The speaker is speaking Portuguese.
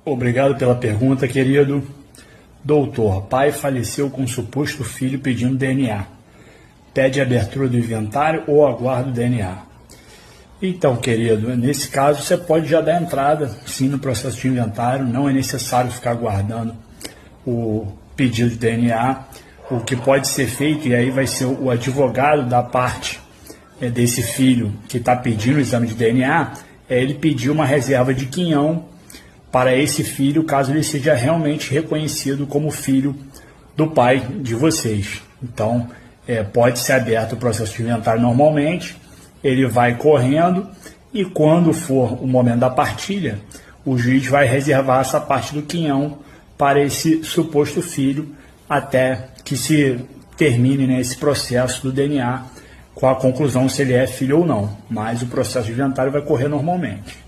Obrigado pela pergunta, querido. Doutor, pai faleceu com suposto filho pedindo DNA. Pede abertura do inventário ou aguarda o DNA? Então, querido, nesse caso você pode já dar entrada, sim, no processo de inventário. Não é necessário ficar aguardando o pedido de DNA. O que pode ser feito, e aí vai ser o advogado da parte desse filho que está pedindo o exame de DNA, é ele pedir uma reserva de quinhão para esse filho, caso ele seja realmente reconhecido como filho do pai de vocês. Então, pode ser aberto o processo de inventário normalmente, ele vai correndo e quando for o momento da partilha, o juiz vai reservar essa parte do quinhão para esse suposto filho até que se termine, né, esse processo do DNA com a conclusão se ele é filho ou não. Mas o processo de inventário vai correr normalmente.